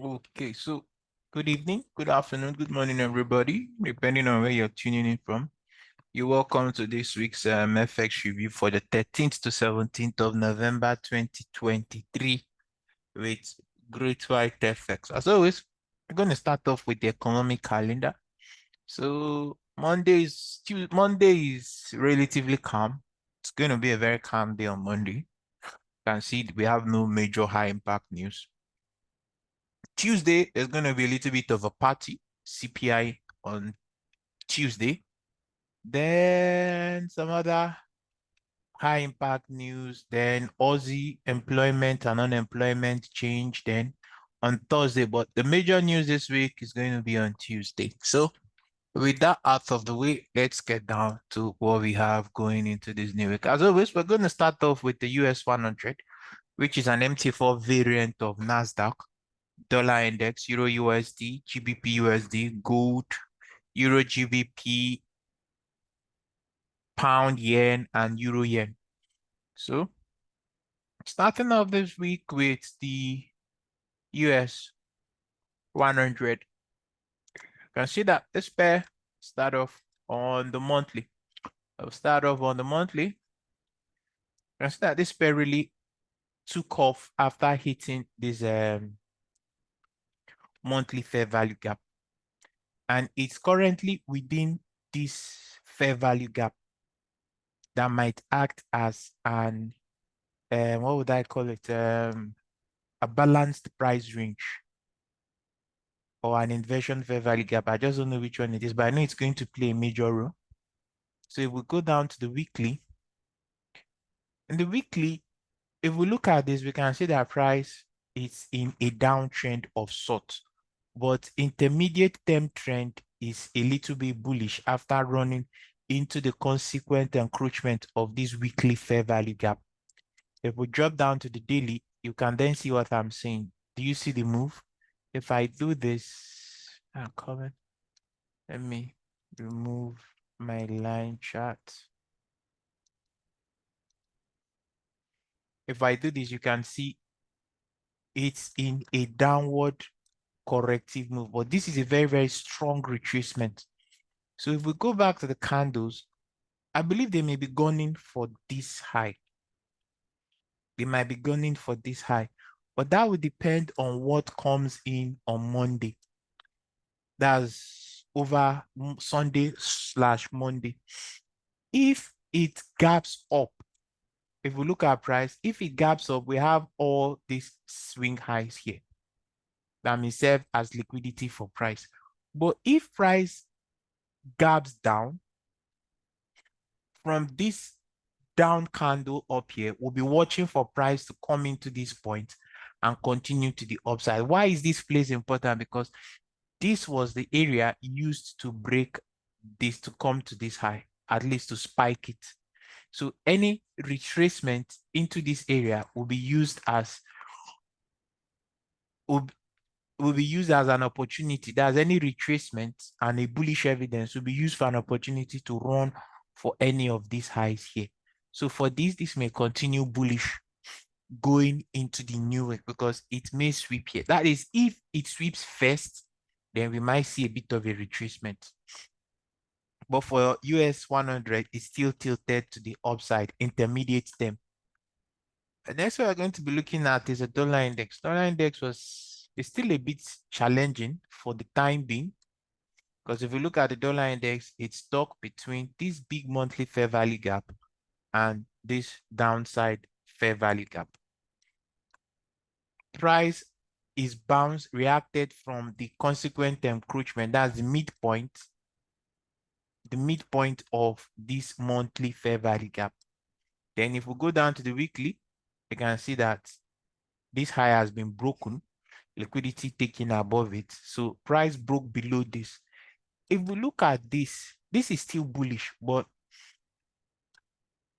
Okay, so good evening, good afternoon, good morning, everybody, depending on where you're tuning in from. You're welcome to this week's FX review for the 13th to 17th of November 2023 with Great White FX. As always, we're going to start off with the economic calendar. So Monday is relatively calm. It's going to be a very calm day on Monday. You can see we have no major high impact news. Tuesday, there's going to be a little bit of a party, CPI on Tuesday. Then some other high impact news. Then Aussie employment and unemployment change then on Thursday. But the major news this week is going to be on Tuesday. So with that out of the way, let's get down to what we have going into this new week. As always, we're going to start off with the US 100, which is an MT4 variant of NASDAQ. Dollar index, Euro USD, GBPUSD, gold, Euro GBP, pound yen, and Euro yen. So starting off this week with the US 100, you can see that this pair start off on the monthly. I'll start off on the monthly. You can see that this pair really took off after hitting this monthly fair value gap. And it's currently within this fair value gap that might act as an what would I call it? A balanced price range or an inversion fair value gap. I just don't know which one it is, but I know it's going to play a major role. So if we go down to the weekly, in the weekly, if we look at this, we can see that price is in a downtrend of sorts, but intermediate term trend is a little bit bullish after running into the consequent encroachment of this weekly fair value gap. If we drop down to the daily, you can then see what I'm saying. Do you see the move? If I do this, comment, let me remove my line chart. If I do this, you can see it's in a downward corrective move, but this is a very, very strong retracement. So if we go back to the candles, I believe they may be gunning for this high. They might be gunning for this high, but that will depend on what comes in on Monday. That's over Sunday/Monday. If it gaps up, if we look at price, if it gaps up, we have all these swing highs here that may serve as liquidity for price. But if price gaps down from this down candle up here, we'll be watching for price to come into this point and continue to the upside. Why is this place important? Because this was the area used to break this, to come to this high, at least to spike it. So any retracement into this area will be used as an opportunity. That's any retracement and a bullish evidence will be used for an opportunity to run for any of these highs here. So for this may continue bullish going into the new week because it may sweep here. That is, if it sweeps first, then we might see a bit of a retracement. But for US 100, it's still tilted to the upside, intermediate term. The next one we're going to be looking at is a dollar index. Dollar index is still a bit challenging for the time being, because if you look at the dollar index, it's stuck between this big monthly fair value gap and this downside fair value gap. Price is reacted from the consequent encroachment. That's the midpoint of this monthly fair value gap. Then if we go down to the weekly, you can see that this high has been broken, liquidity taken above it. So price broke below this. If we look at this, this is still bullish, but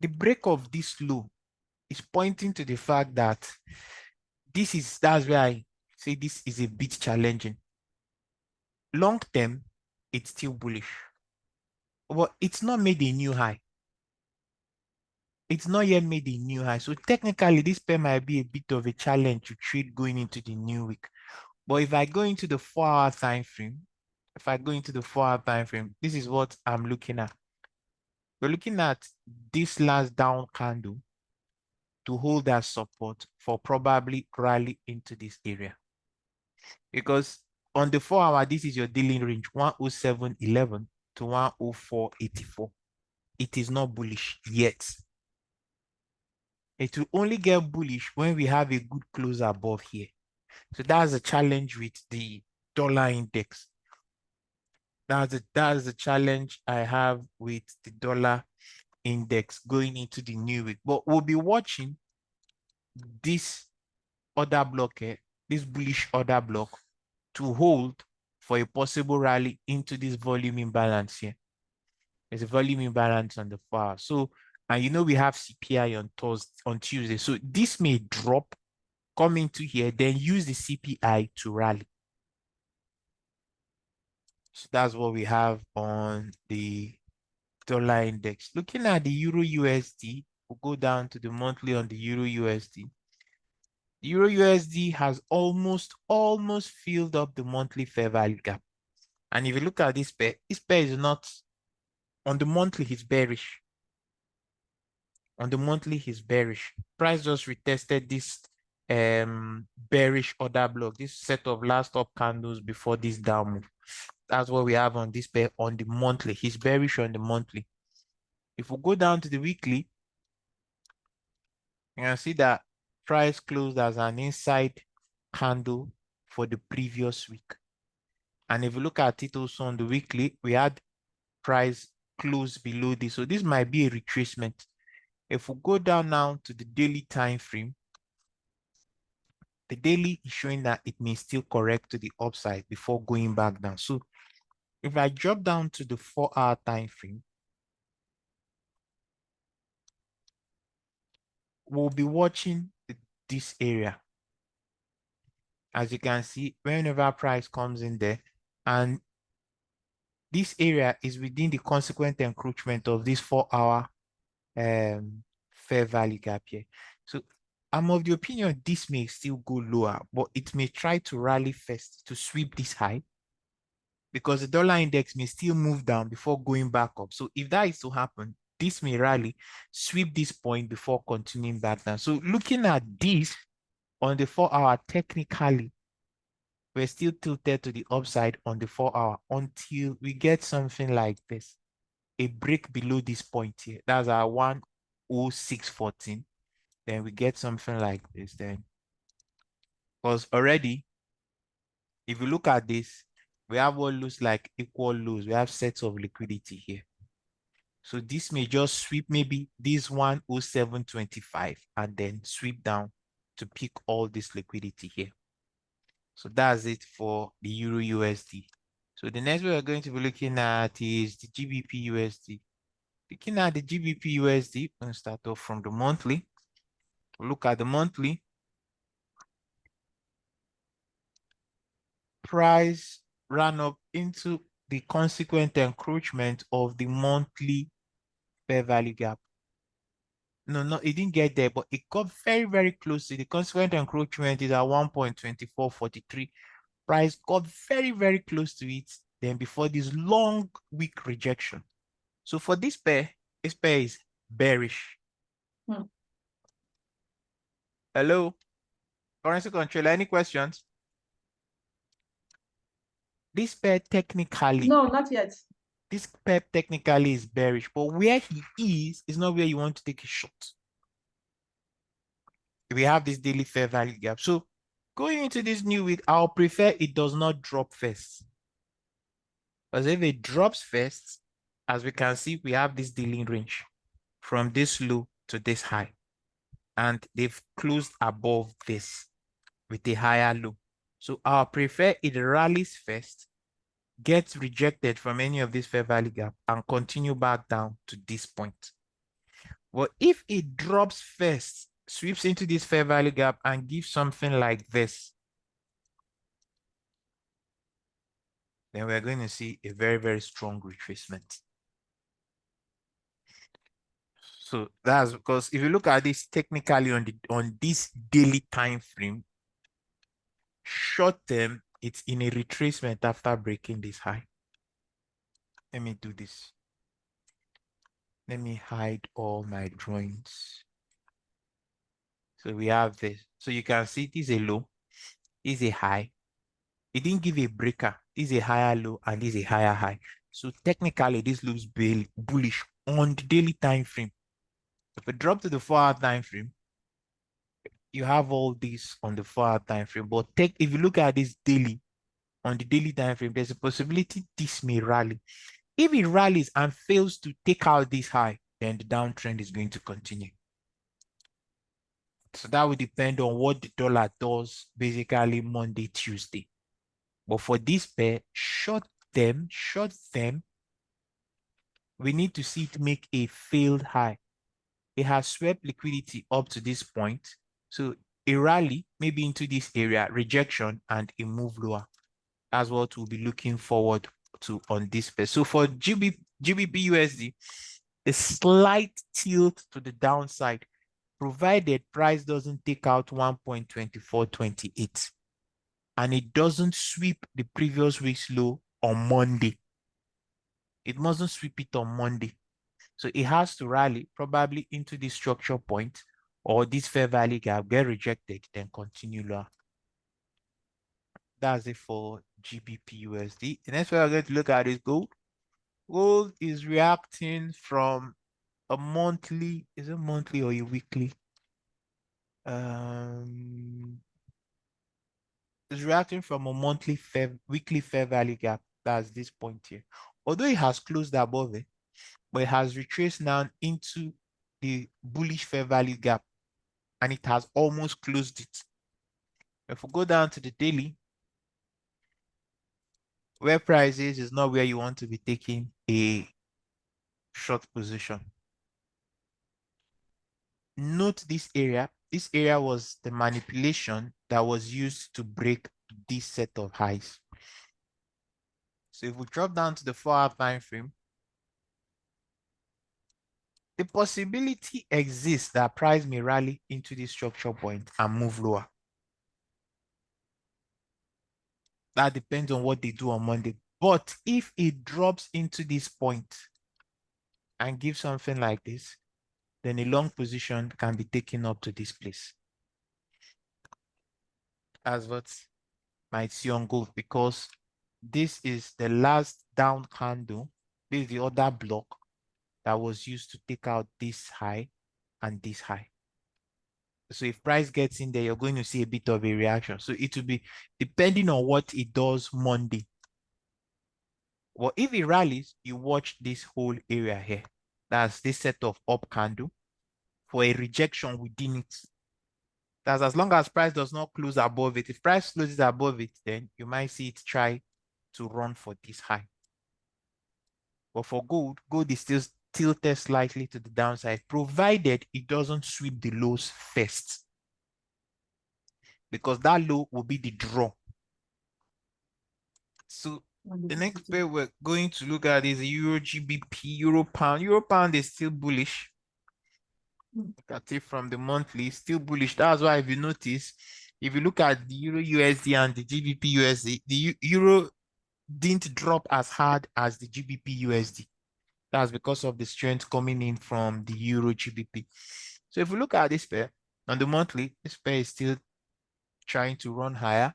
the break of this low is pointing to the fact that that's where I say this is a bit challenging. Long term, it's still bullish, but it's not made a new high. It's not yet made a new high. So technically, this pair might be a bit of a challenge to trade going into the new week. But if I go into the 4-hour time frame, this is what I'm looking at. We're looking at this last down candle to hold that support for probably rally into this area. Because on the 4-hour, this is your dealing range, 107.11 to 104.84. It is not bullish yet. It will only get bullish when we have a good close above here. So that's a challenge with the dollar index. That's the challenge I have with the dollar index going into the new week. But we'll be watching this order block here, this bullish order block, to hold for a possible rally into this volume imbalance here. There's a volume imbalance on the far. So, and you know we have CPI on Tuesday. So this may drop, come into here, then use the CPI to rally. So that's what we have on the dollar index. Looking at the Euro USD, we'll go down to the monthly on the Euro USD. The Euro USD has almost filled up the monthly fair value gap. And if you look at this pair is not, on the monthly, he's bearish. On the monthly, he's bearish. Price just retested this bearish order block, this set of last up candles before this down move. That's what we have on this pair on the monthly. He's bearish on the monthly. If we go down to the weekly, you can see that price closed as an inside candle for the previous week. And if you look at it also on the weekly, we had price close below this. So this might be a retracement. If we go down now to the daily time frame, the daily is showing that it may still correct to the upside before going back down. So if I drop down to the 4-hour time frame, we'll be watching this area. As you can see, whenever price comes in there, and this area is within the consequent encroachment of this 4-hour fair value gap here. So I'm of the opinion this may still go lower, but it may try to rally first to sweep this high, because the dollar index may still move down before going back up. So if that is to happen, this may rally, sweep this point before continuing back down. So looking at this on the 4-hour, technically, we're still tilted to the upside on the 4-hour until we get something like this, a break below this point here. That's our 106.14. Then we get something like this then. Because already, if you look at this, we have what looks like equal lows. We have sets of liquidity here. So this may just sweep maybe this 107.25 and then sweep down to pick all this liquidity here. So that's it for the Euro USD. So the next we're going to be looking at is the GBPUSD. Looking at the GBPUSD, I'm going to start off from the monthly. Look at the monthly. Price ran up into the consequent encroachment of the monthly fair value gap. No, it didn't get there, but it got very, very close to the consequent encroachment is at 1.2443. Price got very, very close to it then before this long weak rejection. So for this pair is bearish. Hello, currency controller, any questions? This pair technically. No, not yet. This pair technically is bearish, but where he is not where you want to take a shot. We have this daily fair value gap. So going into this new week, I'll prefer it does not drop first. Because if it drops first, as we can see, we have this dealing range from this low to this high. And they've closed above this with a higher low. So I'll prefer it rallies first, gets rejected from any of this fair value gap, and continue back down to this point. Well, if it drops first, sweeps into this fair value gap and gives something like this, then we're going to see a very, very strong retracement. So that's because if you look at this technically on this daily time frame, Short term, it's in a retracement after breaking this high. Let me do this. Let me hide all my drawings. So we have this. So you can see this is a low, this is a high. It didn't give a breaker. This is a higher low and this is a higher high. So technically, this looks bullish on the daily time frame. If we drop to the 4-hour time frame, you have all this on the 4-hour time frame. But if you look at this daily, on the daily time frame, there's a possibility this may rally. If it rallies and fails to take out this high, then the downtrend is going to continue. So that will depend on what the dollar does basically Monday, Tuesday. But for this pair, short term, we need to see it make a failed high. It has swept liquidity up to this point. So a rally, maybe into this area, rejection, and a move lower. That's what we'll be looking forward to on this pair. So for GBPUSD, a slight tilt to the downside, provided price doesn't take out 1.2428 and it doesn't sweep the previous week's low on Monday. It mustn't sweep it on Monday. So it has to rally probably into this structure point or this fair value gap, get rejected, then continue lower. That's it for GBPUSD. The next one we're going to look at is gold. Gold is reacting from a monthly, is it monthly or a weekly? It's reacting from a weekly fair value gap. That's this point here. Although it has closed above it, but it has retraced now into the bullish fair value gap and it has almost closed it. If we go down to the daily, where price is not where you want to be taking a short position. Note this area. This area was the manipulation that was used to break this set of highs. So if we drop down to the 4-hour time frame, the possibility exists that price may rally into this structure point and move lower. That depends on what they do on Monday. But if it drops into this point and gives something like this, then a long position can be taken up to this place. As what might see on gold, because this is the last down candle. This is the other block that was used to take out this high and this high. So if price gets in there, you're going to see a bit of a reaction. So it will be depending on what it does Monday. Well, if it rallies, you watch this whole area here. That's this set of up candle for a rejection within it. That's as long as price does not close above it. If price closes above it, then you might see it try to run for this high. But for gold, gold is still tilted slightly to the downside, provided it doesn't sweep the lows first. Because that low will be the draw. So the next pair we're going to look at is EURGBP, Euro Pound. Euro Pound is still bullish. Look at it from the monthly, still bullish. That's why if you notice, if you look at the Euro USD and the GBP USD, the Euro didn't drop as hard as the GBP USD. That's because of the strength coming in from the Euro GBP. So if we look at this pair on the monthly, this pair is still trying to run higher.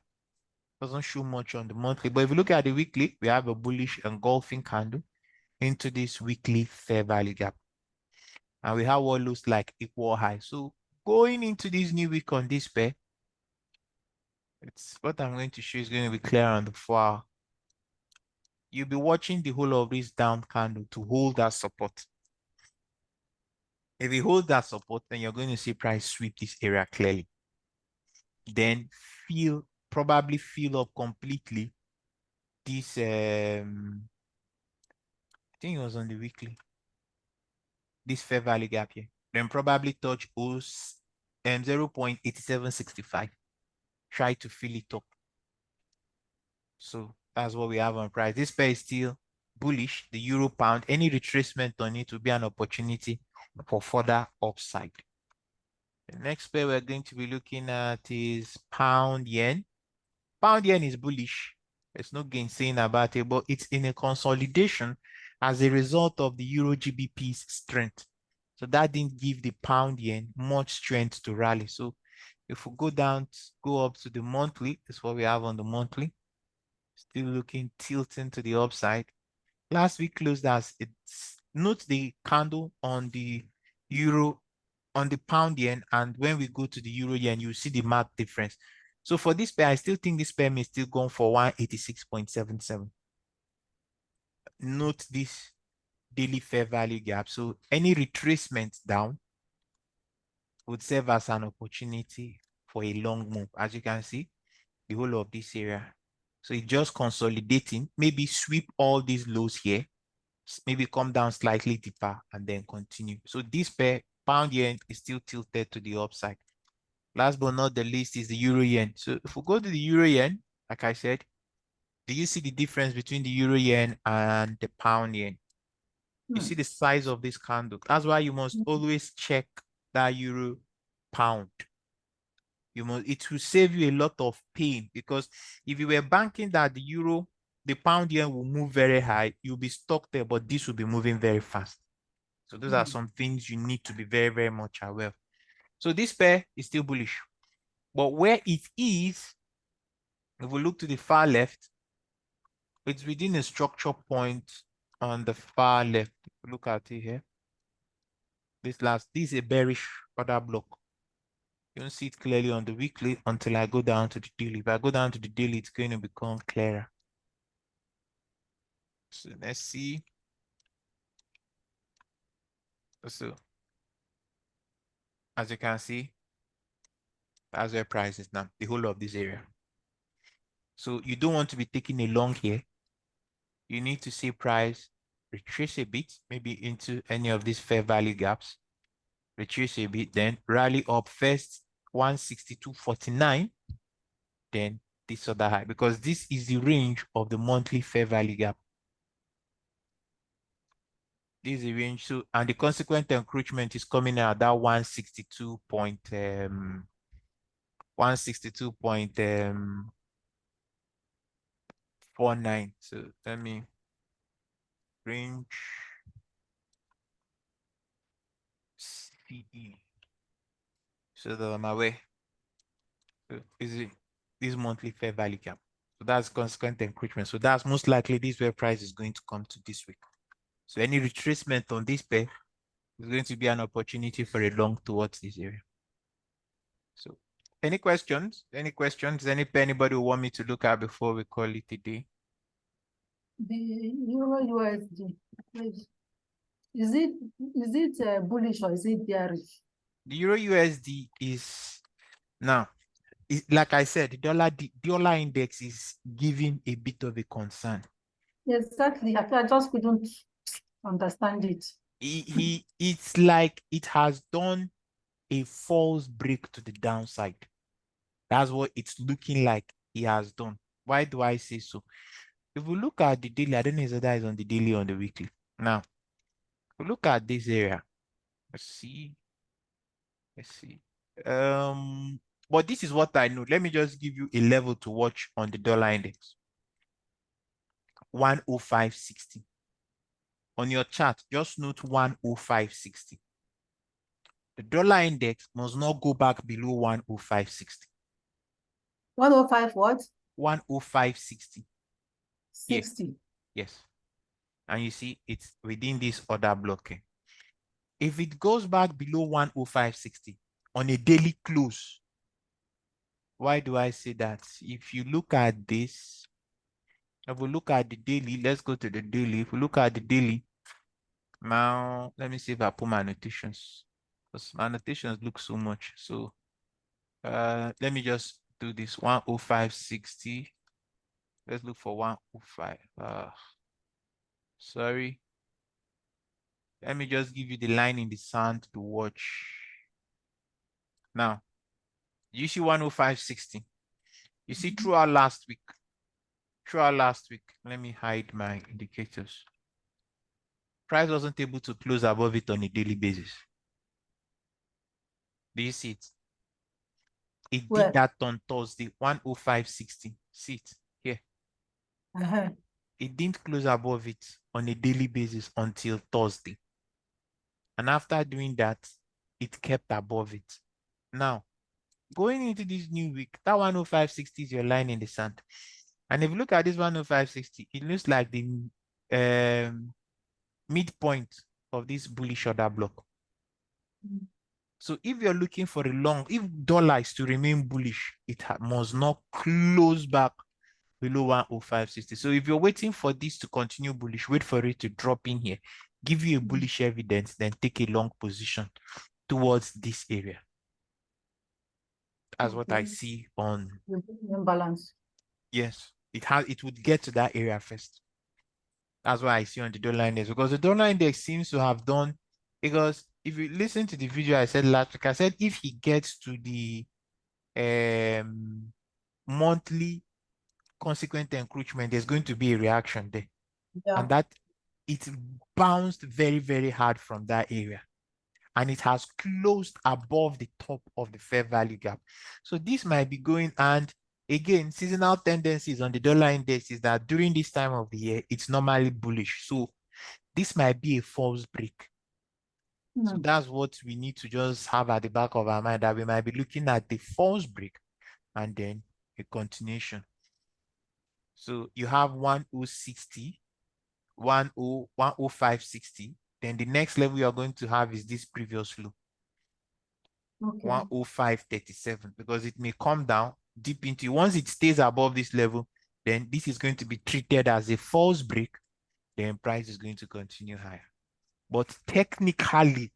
Doesn't show much on the monthly, but if you look at the weekly, we have a bullish engulfing candle into this weekly fair value gap. And we have what looks like equal high. So going into this new week on this pair, it's what I'm going to show is going to be clear on the 4-hour. You'll be watching the whole of this down candle to hold that support. If you hold that support, then you're going to see price sweep this area clearly. Then probably fill up completely this, I think it was on the weekly, this fair value gap here. Then probably touch 0.8765. Try to fill it up. So that's what we have on price. This pair is still bullish, the Euro Pound. Any retracement on it will be an opportunity for further upside. The next pair we're going to be looking at is Pound Yen. Pound yen is bullish. There's no gainsaying about it, but it's in a consolidation as a result of the Euro GBP's strength. So that didn't give the pound yen much strength to rally. So if we go down, go up to the monthly, that's what we have on the monthly. Still looking, tilting to the upside. Last week closed as it's, note the candle on the euro, on the pound yen, and when we go to the euro yen, you see the marked difference. So for this pair, I still think this pair may still go for 186.77. Note this daily fair value gap. So any retracement down would serve as an opportunity for a long move. As you can see, the whole of this area. So it's just consolidating, maybe sweep all these lows here, maybe come down slightly deeper and then continue. So this pair, pound yen, is still tilted to the upside. Last but not the least is the euro yen. So if we go to the euro yen, like I said, do you see the difference between the euro yen and the pound yen? You see the size of this candle. That's why you must always check that euro pound. You must, it will save you a lot of pain, because if you were banking that the euro, the pound yen will move very high, you'll be stuck there, but this will be moving very fast. So those are some things you need to be very, very much aware of. So this pair is still bullish. But where it is, if we look to the far left, it's within a structure point on the far left. Look at it here. This is a bearish order block. You don't see it clearly on the weekly until I go down to the daily. If I go down to the daily, it's going to become clearer. So let's see. So as you can see, that's where price is now, the whole of this area. So you don't want to be taking a long here. You need to see price retrace a bit, maybe into any of these fair value gaps. Retrace a bit, then rally up first 162.49, then this other high, because this is the range of the monthly fair value gap. This is the range. So, and the consequent encroachment is coming out that 162.49. So let me range CE. So that I'm aware. So is it this monthly fair value gap? So that's consequent encroachment. So that's most likely this where price is going to come to this week. So any retracement on this pair is going to be an opportunity for a long towards this area. So any questions? Any questions? Anybody who want me to look at before we call it a day? The Euro USD, is it bullish or is it bearish? The Euro USD is now, like I said, the dollar index is giving a bit of a concern. Exactly. I just couldn't understand it. It's like it has done a false break to the downside. That's what it's looking like he has done. Why do I say so? If we look at the daily, I don't know if that is on the daily or on the weekly. Now, if we look at this area, let's see. But this is what I know. Let me just give you a level to watch on the dollar index. 105.60. On your chart, just note 105.60. The dollar index must not go back below 105.60. 105 what? 105.60. 60. Yes. And you see it's within this order blocking. If it goes back below 105.60 on a daily close, why do I say that? If you look at this, if we look at the daily, let's go to the daily. If we look at the daily, now let me see if I put my annotations, because my annotations look so much. So let me just do this 105.60. Let's look for 105. Sorry. Let me just give you the line in the sand to watch. Now, you see 105.60. You see throughout last week, let me hide my indicators. Price wasn't able to close above it on a daily basis. Do you see it? It did that on Thursday, 105.60. See it here. Uh-huh. It didn't close above it on a daily basis until Thursday. And after doing that, it kept above it. Now, going into this new week, that 105.60 is your line in the sand. And if you look at this 105.60, it looks like the midpoint of this bullish order block. Mm. So if you're looking for a long, if dollar is to remain bullish, it must not close back below 105.60. So if you're waiting for this to continue bullish, wait for it to drop in here, give you a bullish evidence, then take a long position towards this area. That's what I see on imbalance. Yes, it would get to that area first. That's what I see on the dollar index, because the dollar index seems to have done, because if you listen to the video I said last week, I said if he gets to the monthly consequent encroachment, there's going to be a reaction there. Yeah. And that it bounced very, very hard from that area. And it has closed above the top of the fair value gap. So this might be going, and again, seasonal tendencies on the dollar index is that during this time of the year, it's normally bullish. So this might be a false break. So that's what we need to just have at the back of our mind, that we might be looking at the false break and then a continuation. So you have 1060, 105.60. Then the next level you are going to have is this previous low. Okay. 105.37, because it may come down deep into, once it stays above this level, then this is going to be treated as a false break, then price is going to continue higher. But technically,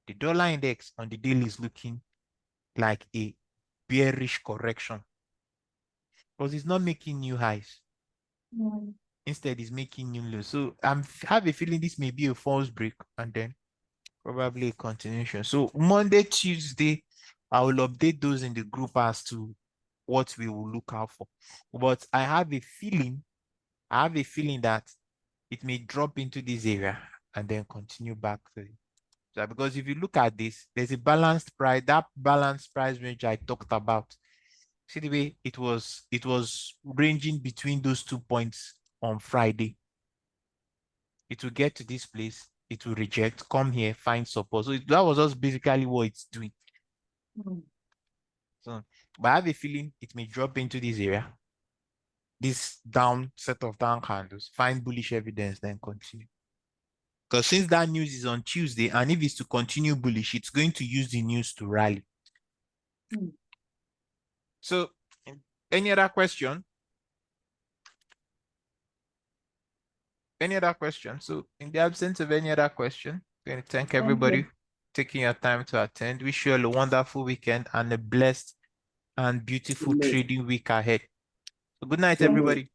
the dollar index on the daily is looking like a bearish correction, because it's not making new highs. Instead, it's making new lows. So I have a feeling this may be a false break and then probably a continuation. So Monday, Tuesday, I will update those in the group as to what we will look out for. But I have a feeling that it may drop into this area and then continue back to it. So because if you look at this, there's a balanced price, that balanced price range I talked about. See the way it was ranging between those 2 points on Friday. It will get to this place, it will reject, come here, find support. So that was just basically what it's doing. So, but I have a feeling it may drop into this area, this down set of down candles, find bullish evidence, then continue. Because since that news is on Tuesday, and if it's to continue bullish, it's going to use the news to rally. So, any other question? Any other question? So, in the absence of any other question, I'm going to thank everybody for taking your time to attend. Wish you all a wonderful weekend and a blessed and beautiful trading week ahead. So good night, everybody.